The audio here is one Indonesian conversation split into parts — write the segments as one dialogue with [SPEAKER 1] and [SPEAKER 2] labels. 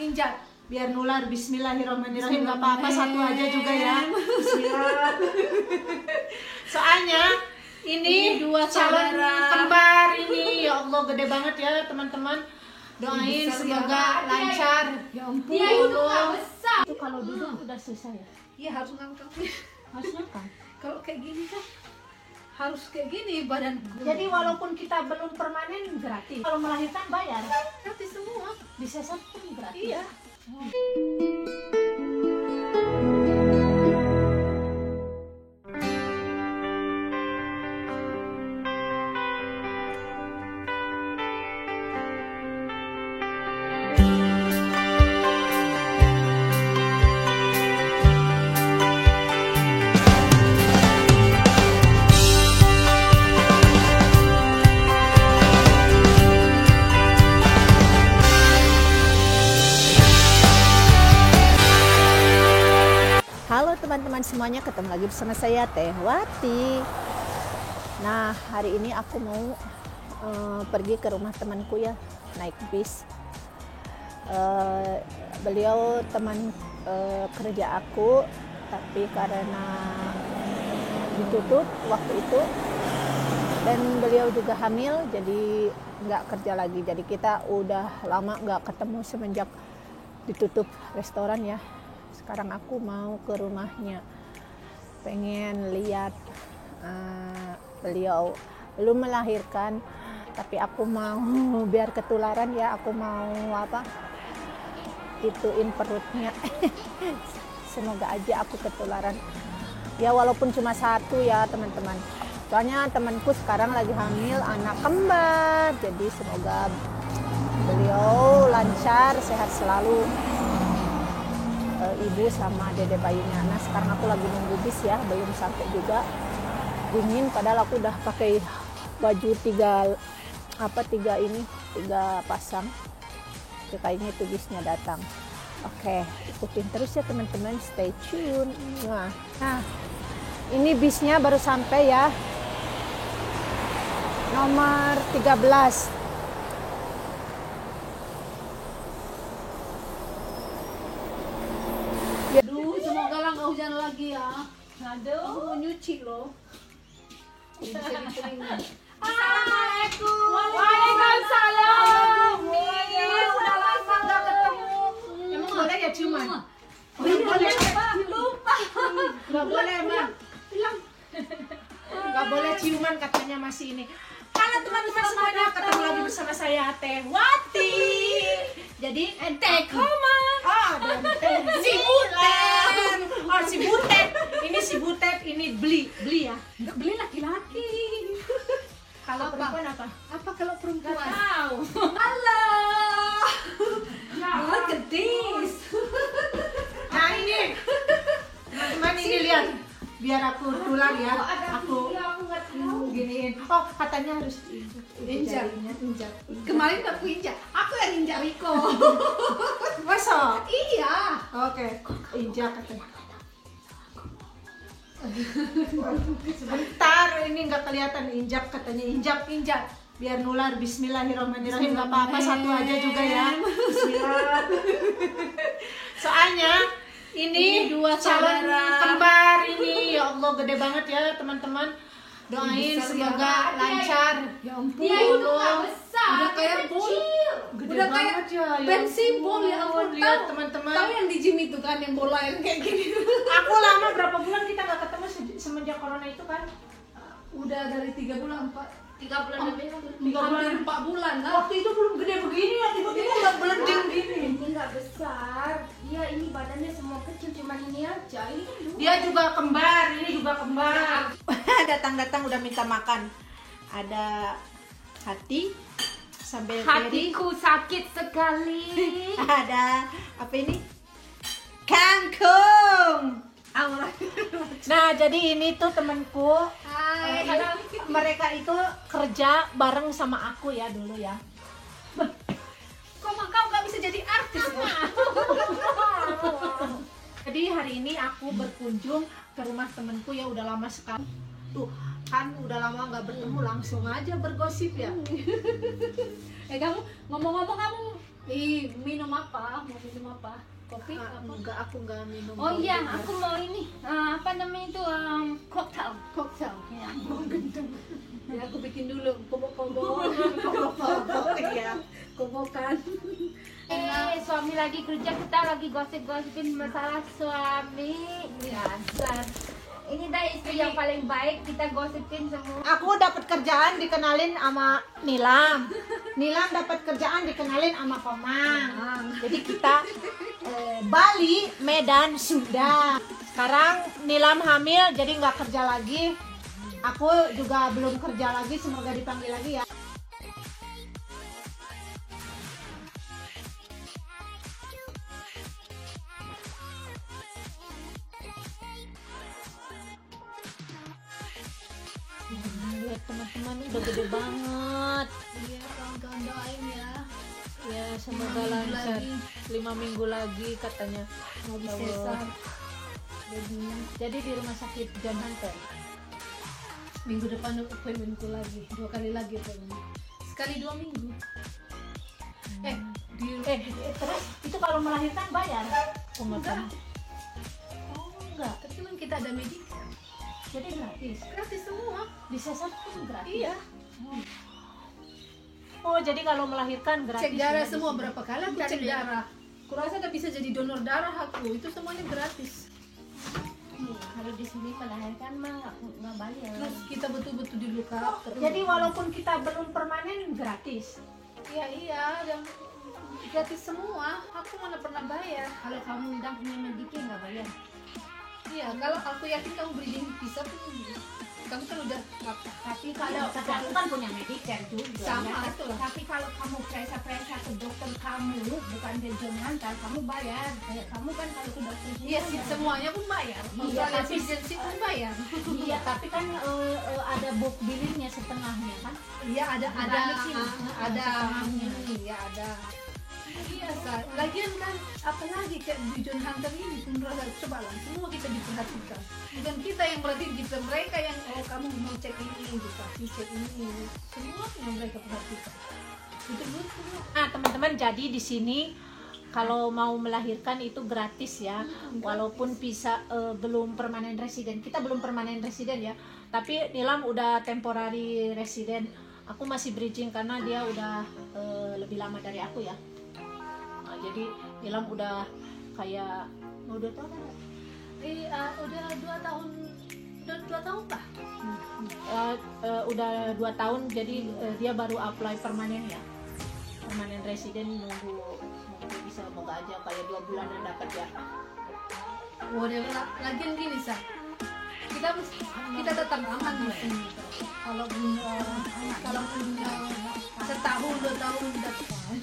[SPEAKER 1] injak biar nular. Bismillahirrahmanirrahim. Gak apa-apa, satu aja juga ya. Bismillah. Soalnya ini
[SPEAKER 2] dua
[SPEAKER 1] calon
[SPEAKER 2] saudara
[SPEAKER 1] kembar ini, ya Allah gede banget ya teman-teman. Doain semoga lancar.
[SPEAKER 2] Ya ampun.
[SPEAKER 3] Dia itu nggak besar.
[SPEAKER 1] Itu kalau duduk udah susah ya.
[SPEAKER 2] Iya harus ngangkat.
[SPEAKER 1] Harusnya kan.
[SPEAKER 2] Kalau kayak gini kan harus kayak gini badan.
[SPEAKER 1] Jadi walaupun kita belum permanen gratis. Kalau melahirkan bayar.
[SPEAKER 2] gratis semua.
[SPEAKER 1] Bisa pun gratis.
[SPEAKER 2] Iya.
[SPEAKER 4] Halo teman-teman semuanya, ketemu lagi bersama saya Teh Wati. Nah, hari ini aku mau pergi ke rumah temanku ya, naik bis. Beliau teman kerja aku, tapi karena ditutup waktu itu dan beliau juga hamil, jadi nggak kerja lagi. Jadi kita udah lama nggak ketemu semenjak ditutup restoran ya. Sekarang aku mau ke rumahnya, pengen lihat beliau belum melahirkan, tapi aku mau biar ketularan ya, aku mau ituin perutnya. Semoga aja aku ketularan ya, walaupun cuma satu ya teman-teman. Soalnya temanku sekarang lagi hamil anak kembar, jadi semoga beliau lancar, sehat selalu. Ibu sama dede bayinya. Nah, sekarang aku lagi nunggu bis ya, belum sampai juga. Dingin, padahal aku udah pakai baju tiga pasang. Kayaknya itu bisnya datang. Oke, ikutin terus ya teman-teman, stay tune. Nah, ini bisnya baru sampai ya, nomor 13.
[SPEAKER 2] Aduh, semoga lah nggak hujan lagi ya.
[SPEAKER 1] Aduh.
[SPEAKER 2] Aku mau nyuci loh. Bisa dikeringin.
[SPEAKER 3] Assalamualaikum.
[SPEAKER 1] Waalaikumsalam.
[SPEAKER 3] Udah lama nggak ketemu.
[SPEAKER 1] Emang boleh ya ciuman?
[SPEAKER 3] Boleh lupa.
[SPEAKER 1] Nggak boleh emang. Nggak boleh ciuman katanya masih ini. Halo teman-teman semuanya, ketemu lagi bersama saya Teh Wati. Jadi
[SPEAKER 3] Teh Koma.
[SPEAKER 1] dan si Butet. Oh, si Butet. Ini si Butet, ini beli ya.
[SPEAKER 2] Nggak beli laki-laki.
[SPEAKER 1] Kalau
[SPEAKER 2] Apa?
[SPEAKER 1] perempuan apa?
[SPEAKER 2] Apa kalau perempuan?
[SPEAKER 3] Tahu.
[SPEAKER 2] Halo.
[SPEAKER 1] Ya,
[SPEAKER 2] Look at this.
[SPEAKER 1] Nah ini, teman-teman ini lihat. Biar aku tulang ya, aku giniin. Oh, katanya harus
[SPEAKER 2] Injak.
[SPEAKER 1] injak.
[SPEAKER 2] Kemarin aku injak. Aku yang injak Riko.
[SPEAKER 1] Masa?
[SPEAKER 2] Iya.
[SPEAKER 1] Oke, injak katanya. Sebentar, ini nggak kelihatan injak katanya, injak biar nular. Bismillahirrahmanirrahim. Nggak apa-apa, satu aja juga ya. Bismillah. Soalnya ini
[SPEAKER 2] dua
[SPEAKER 1] calon
[SPEAKER 2] saudara
[SPEAKER 1] kembar ini, ya Allah gede banget ya teman-teman. Doain
[SPEAKER 2] Besar
[SPEAKER 1] semoga
[SPEAKER 3] ya.
[SPEAKER 1] lancar.
[SPEAKER 2] Ya ampun.
[SPEAKER 3] Dia itu nggak besar.
[SPEAKER 2] Udah kayak bol.
[SPEAKER 1] Gede
[SPEAKER 2] Udah kayak
[SPEAKER 1] banget ya.
[SPEAKER 2] pensi bol ya ampun.
[SPEAKER 1] Lihat
[SPEAKER 2] Tahu
[SPEAKER 1] teman-teman.
[SPEAKER 2] Tahu yang di gym itu kan yang bola yang kayak gini.
[SPEAKER 1] Aku lama berapa bulan kita nggak ketemu semenjak corona itu kan?
[SPEAKER 2] Udah dari 3 bulan
[SPEAKER 3] 3 bulan lebih.
[SPEAKER 2] hampir 4 bulan lah.
[SPEAKER 1] Waktu itu belum gede begini ya, tiba-tiba udah beleding gini.
[SPEAKER 3] Ini nggak besar. Dia ini badannya semua kecil, cuman ini aja. Ini kan dua.
[SPEAKER 1] Dia juga kembar, ini juga kembar. Datang-datang udah minta makan. Ada hati sambil kiri.
[SPEAKER 3] Hatiku sakit sekali.
[SPEAKER 1] Ada apa ini? Kangkung. Nah, jadi ini tuh temanku.
[SPEAKER 2] Hai.
[SPEAKER 1] Mereka itu kerja bareng sama aku ya dulu ya.
[SPEAKER 2] Kok kau nggak bisa jadi artis?
[SPEAKER 1] Jadi hari ini aku berkunjung ke rumah temenku ya, udah lama sekali. Tuh kan udah lama nggak bertemu, langsung aja bergosip ya.
[SPEAKER 2] Kamu ngomong-ngomong kamu Minum apa? Mau minum apa? Kopi? Apa?
[SPEAKER 1] Enggak, aku enggak minum.
[SPEAKER 3] Oh iya, aku mau ini. Apa namanya itu? Cocktail.
[SPEAKER 2] Cocktail.
[SPEAKER 3] Ya.
[SPEAKER 2] Ya aku bikin dulu kobok-kobok.
[SPEAKER 1] Iya.
[SPEAKER 2] Kobokan.
[SPEAKER 3] Suami lagi kerja, kita lagi gosip-gosipin masalah suami. Dasar. Ini dah istri yang paling baik, kita gosipin semua.
[SPEAKER 1] Aku dapat kerjaan dikenalin sama Nilam. Nilam dapat kerjaan dikenalin sama Komang. Jadi kita Bali, Medan, sudah. Sekarang Nilam hamil jadi nggak kerja lagi. Aku juga belum kerja lagi, semoga dipanggil lagi ya. Lihat teman-teman udah gede banget.
[SPEAKER 2] Iya, kawan-kawan doain ya.
[SPEAKER 1] Ya semoga
[SPEAKER 2] 5 minggu
[SPEAKER 1] lancar.
[SPEAKER 2] lagi.
[SPEAKER 1] 5 minggu lagi katanya.
[SPEAKER 2] Mau
[SPEAKER 1] Ya Allah.
[SPEAKER 2] sesar.
[SPEAKER 1] Jadi di rumah sakit John Hunter.
[SPEAKER 2] Minggu depan appointmentku lagi. 2 kali lagi appointment. Sekali 2 minggu.
[SPEAKER 1] Terus itu kalau melahirkan bayar?
[SPEAKER 2] Enggak.
[SPEAKER 1] Oh enggak.
[SPEAKER 2] Tapi kan kita ada Medicare.
[SPEAKER 1] Jadi gratis.
[SPEAKER 2] Gratis semua.
[SPEAKER 1] Di sesar pun gratis.
[SPEAKER 2] Iya.
[SPEAKER 1] Oh jadi kalau melahirkan gratis.
[SPEAKER 2] Cek darah
[SPEAKER 1] ya di
[SPEAKER 2] semua
[SPEAKER 1] sini.
[SPEAKER 2] berapa kali aku cek darah. Kurasa udah bisa jadi donor darah aku. Itu semuanya gratis.
[SPEAKER 3] Kalau di sini melahirkan mah nggak bayar.
[SPEAKER 2] Terus kita betul-betul di look up terus.
[SPEAKER 1] Jadi walaupun kita belum permanen gratis.
[SPEAKER 2] Iya dan gratis semua. Aku mana pernah bayar.
[SPEAKER 3] Kalau kamu udah punya Medicare nggak bayar.
[SPEAKER 2] Iya, kalau aku yakin kamu beli bisa pun kamu kan udah
[SPEAKER 3] Tapi kalau
[SPEAKER 1] Tapi aku kan punya Medicare juga.
[SPEAKER 2] sama
[SPEAKER 3] Ya,
[SPEAKER 2] itu lah.
[SPEAKER 3] tapi kalau kamu periksa ke dokter kamu, bukan ke John Hunter, kamu bayar. Kayak kamu kan kalau ke dokter sini
[SPEAKER 2] Iya
[SPEAKER 3] kan
[SPEAKER 2] sih,
[SPEAKER 3] bayar.
[SPEAKER 2] semuanya pun bayar.
[SPEAKER 1] Iya,
[SPEAKER 2] Australia
[SPEAKER 1] tapi-
[SPEAKER 2] Citizenship pun bayar.
[SPEAKER 1] Iya, tapi kan ada book billingnya setengahnya kan.
[SPEAKER 2] Iya ada
[SPEAKER 1] setengahnya.
[SPEAKER 2] iya ada. Iya Sar. Lagian kan apalagi kayak di John Hunter ini pun rasa coba lah semua kita diperhatikan. Bukan kita yang perhatiin kita, mereka yang kamu mau cek ini, dikasih cek ini, semua yang mereka perhatikan. Betul-betul.
[SPEAKER 1] Nah teman-teman, jadi di sini kalau mau melahirkan itu gratis ya, walaupun bisa belum permanen residen. Kita belum permanen residen ya, tapi Nilam udah temporary resident. Aku masih bridging karena dia udah lebih lama dari aku ya. Nah, jadi Nilam udah kayak mau 2 tahun kan?
[SPEAKER 2] Udah 2 tahun, udah 2 tahun lah.
[SPEAKER 1] Udah 2 tahun, jadi dia baru apply permanen ya, permanen residen. Nunggu bisa, moga aja kayak 2 bulanan dapat ya.
[SPEAKER 2] Lagian gini Sa, kita tetap aman di sini. Kalau setahun 2 tahun udah fine.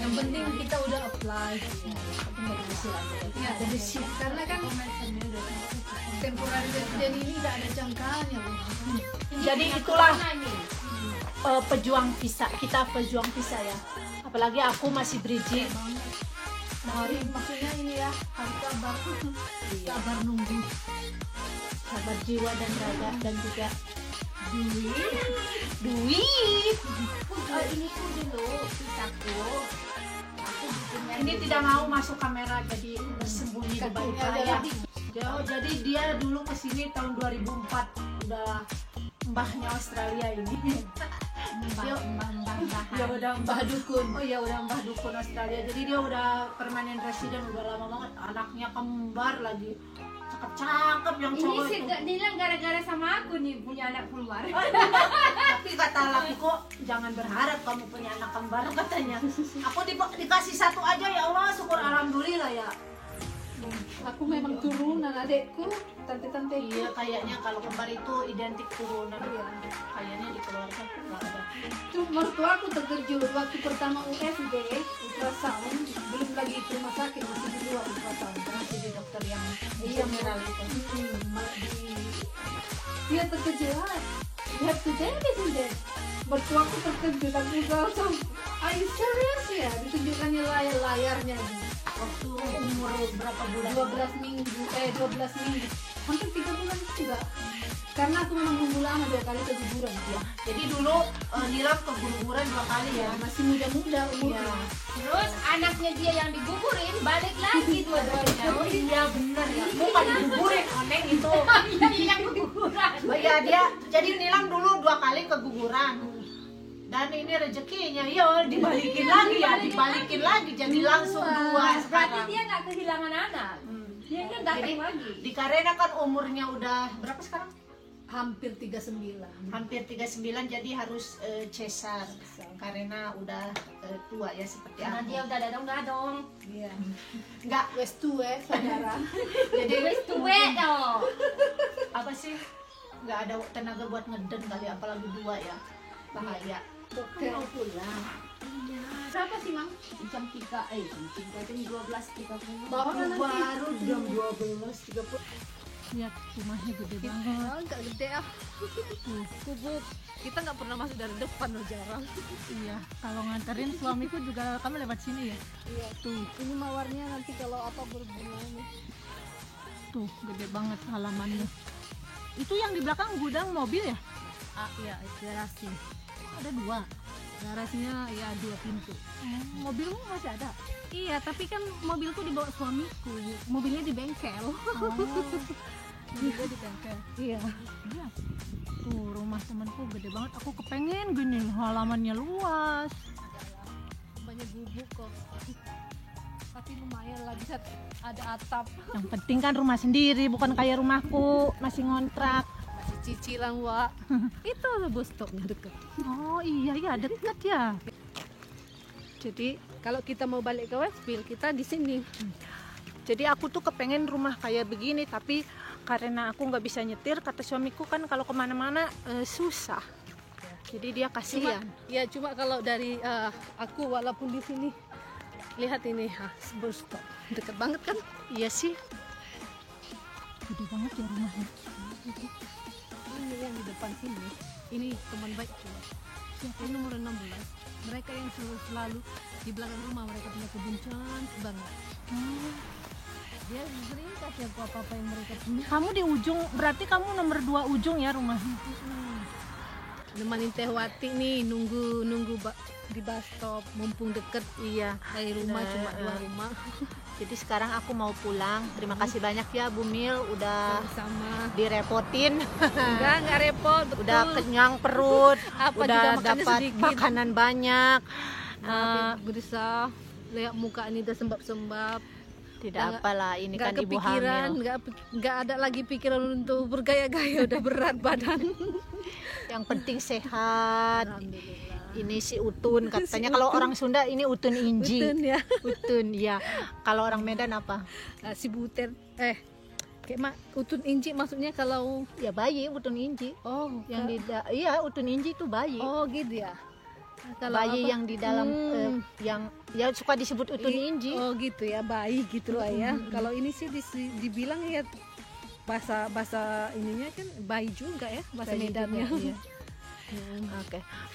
[SPEAKER 2] Yang penting kita udah apply.
[SPEAKER 1] Tapi nggak berhasil aja ya.
[SPEAKER 2] Ya, jadi sih karena kan temporary resident ini nggak ada jangkanya loh.
[SPEAKER 1] Jadi itulah pejuang visa, kita pejuang visa ya. Apalagi aku masih bridging.
[SPEAKER 2] Hari maksudnya ini ya harus sabar nunggu.
[SPEAKER 1] Sabar jiwa dan raga dan juga
[SPEAKER 3] Duit.
[SPEAKER 1] duit.
[SPEAKER 3] Ini tuh dulu pisaku. Aku bikinnya
[SPEAKER 1] Ini tidak mau masuk kamera, jadi bersembunyi di balik layar. Jadi dia dulu kesini tahun 2004, udah mbahnya Australia ini. Dia udah mbah dukun. Oh iya, udah mbah dukun Australia. Jadi dia udah permanen resident, udah lama banget. Anaknya kembar lagi, cakep-cakep yang
[SPEAKER 3] Ini
[SPEAKER 1] cowok
[SPEAKER 3] sih
[SPEAKER 1] itu.
[SPEAKER 3] gak bilang gara-gara sama aku nih punya anak keluar.
[SPEAKER 1] Tapi kata lakiku, jangan berharap kamu punya anak kembar katanya. Aku dikasih 1 aja ya Allah, syukur alhamdulillah ya.
[SPEAKER 2] Aku memang turunan adekku, tante-tante.
[SPEAKER 1] Iya, kayaknya kalau kembar itu identik turunan ya. Kayaknya di keluarga nggak ada.
[SPEAKER 2] Tuh mertua aku terkejut waktu pertama USG ultrasound, belum lagi ke rumah sakit masih di luar ultrasound.
[SPEAKER 1] Masih di dokter yang
[SPEAKER 2] Iya,
[SPEAKER 1] general itu.
[SPEAKER 2] Dia terkejut. You have to take it today. Mertua aku terkejut aku ultrasound. Are you serious ya? Ditunjukkannya layarnya.
[SPEAKER 1] Waktu umur berapa bulan?
[SPEAKER 2] 12 minggu, 12 minggu. Hampir 3 bulan juga. Karena aku memang nunggu lama 2 kali keguguran ya.
[SPEAKER 1] Jadi dulu Nilam keguguran 2 kali ya.
[SPEAKER 2] Masih muda-muda umur.
[SPEAKER 1] Iya.
[SPEAKER 3] Terus anaknya dia yang digugurin balik lagi dua-duanya.
[SPEAKER 1] Oh iya benar ya. Bukan digugurin, Oneng itu.
[SPEAKER 3] Iya yang keguguran.
[SPEAKER 1] Oh iya dia. Jadi Nilam dulu 2 kali keguguran. Dan ini rezekinya, ya dibalikin lagi ya, dibalikin lagi jadi langsung 2
[SPEAKER 3] Berarti
[SPEAKER 1] sekarang.
[SPEAKER 3] dia nggak kehilangan anak. Dia kan datang
[SPEAKER 1] Jadi
[SPEAKER 3] lagi.
[SPEAKER 1] di Karena kan umurnya udah berapa sekarang?
[SPEAKER 2] Hampir 39.
[SPEAKER 1] Hampir 39, jadi harus cesar karena udah tua ya seperti
[SPEAKER 3] Karena
[SPEAKER 1] aku.
[SPEAKER 3] dia udah dadong-dadong.
[SPEAKER 2] Iya.
[SPEAKER 1] Enggak,
[SPEAKER 2] Wes tuwe saudara.
[SPEAKER 1] jadi
[SPEAKER 3] Wes tuwe dong.
[SPEAKER 1] apa sih? Enggak ada tenaga buat ngeden kali, apalagi 2 ya. Bahaya.
[SPEAKER 2] Dokter mau pulang. Berapa sih, Mang?
[SPEAKER 3] Jam 3, jam 3 jam 12.30.
[SPEAKER 2] Bawa kan
[SPEAKER 1] Baru jam
[SPEAKER 2] 12.30.
[SPEAKER 1] lihat rumahnya gede banget.
[SPEAKER 2] Enggak gede ah. Kubuk. Kita nggak pernah masuk dari depan loh, jarang.
[SPEAKER 1] Iya, kalau nganterin suamiku juga kami lewat sini ya.
[SPEAKER 2] Iya.
[SPEAKER 1] Tuh,
[SPEAKER 2] Ini mawarnya nanti kalau apa berbunga nih.
[SPEAKER 1] tuh gede banget halamannya. Itu yang di belakang gudang mobil ya?
[SPEAKER 2] Ah, iya, garasi.
[SPEAKER 1] Ada 2.
[SPEAKER 2] Garasinya ya 2 pintu.
[SPEAKER 1] Mobilmu masih ada?
[SPEAKER 2] Iya, tapi kan mobilku dibawa suamiku. Mobilnya di bengkel.
[SPEAKER 1] Mobilnya di bengkel.
[SPEAKER 2] Iya.
[SPEAKER 1] Iya. Tuh rumah temanku gede banget. Aku kepengen gini, halamannya luas.
[SPEAKER 2] Banyak gubuk kok. Tapi lumayan lah, bisa ada atap.
[SPEAKER 1] Yang penting kan rumah sendiri, bukan kayak rumahku masih ngontrak.
[SPEAKER 2] Masih cicilan, Wak. Itu bus stopnya dekat.
[SPEAKER 1] Oh iya iya dekat ya.
[SPEAKER 2] Jadi kalau kita mau balik ke Westfield, kita di sini.
[SPEAKER 1] Jadi aku tuh kepengen rumah kayak begini, tapi karena aku nggak bisa nyetir, kata suamiku kan kalau kemana-mana susah. Jadi dia kasihan.
[SPEAKER 2] Cuma kalau dari aku walaupun di sini lihat ini, bus stop dekat banget kan?
[SPEAKER 1] Iya sih. Gede banget ya rumahnya.
[SPEAKER 2] Ini yang di depan sini, ini teman baikku. Siapa ini nomor 16? Mereka yang selalu di belakang rumah, mereka punya kebun cantik banget. Dia sering kasih aku apa-apa yang mereka punya.
[SPEAKER 1] Kamu di ujung, berarti kamu nomor 2 ujung ya rumahnya.
[SPEAKER 2] Nemanin Teh Wati nih, nunggu di bus stop, mumpung deket.
[SPEAKER 1] Iya.
[SPEAKER 2] Dari rumah cuma 2 rumah.
[SPEAKER 1] Jadi sekarang aku mau pulang. Terima kasih banyak ya Bu Mil udah
[SPEAKER 2] Sama.
[SPEAKER 1] direpotin.
[SPEAKER 2] Enggak repot, betul.
[SPEAKER 1] Udah kenyang perut,
[SPEAKER 2] Apa juga
[SPEAKER 1] udah
[SPEAKER 2] makannya
[SPEAKER 1] dapat
[SPEAKER 2] sedikit.
[SPEAKER 1] makanan banyak.
[SPEAKER 2] Berusaha lihat muka ini udah sembab-sembab.
[SPEAKER 1] Tidak
[SPEAKER 2] Nggak-
[SPEAKER 1] apalah, ini
[SPEAKER 2] Nggak
[SPEAKER 1] kan ibu
[SPEAKER 2] kepikiran,
[SPEAKER 1] hamil.
[SPEAKER 2] nggak ada lagi pikiran untuk bergaya-gaya, udah berat badan.
[SPEAKER 1] Yang penting sehat.
[SPEAKER 2] Alhamdulillah.
[SPEAKER 1] Ini si Utun katanya, kalau orang Sunda ini Utun Inji.
[SPEAKER 2] Betul ya.
[SPEAKER 1] Utun ya. Kalau orang Medan apa?
[SPEAKER 2] Si Butet, kayak Utun Inci maksudnya kalau
[SPEAKER 1] Ya bayi Utun Inji. Yang di iya Utun Inji itu bayi.
[SPEAKER 2] oh gitu ya. Kalau
[SPEAKER 1] Bayi
[SPEAKER 2] apa?
[SPEAKER 1] yang di dalam yang ya suka disebut Utun Inji.
[SPEAKER 2] Oh gitu ya, bayi gitu lah ya. Kalau ini sih dibilang ya bahasa ininya kan bayi juga ya, bahasa
[SPEAKER 1] Bayi juga,
[SPEAKER 2] Medannya.
[SPEAKER 1] iya.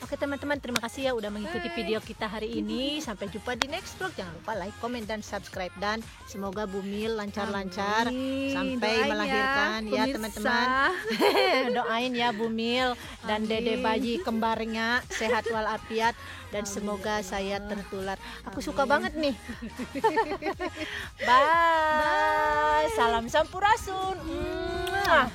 [SPEAKER 1] Oke teman-teman, terima kasih ya udah mengikuti video kita hari ini. Sampai jumpa di next vlog. Jangan lupa like, comment, dan subscribe. Dan semoga Bu Mil lancar-lancar
[SPEAKER 2] Amin.
[SPEAKER 1] sampai
[SPEAKER 2] Doain
[SPEAKER 1] melahirkan ya
[SPEAKER 2] pemirsa.
[SPEAKER 1] teman-teman. Doain ya Bu Mil dan Dede bayi kembarnya sehat walafiat, dan semoga saya tertular. Aku suka banget nih. Bye. Salam Sampurasun. Mwah.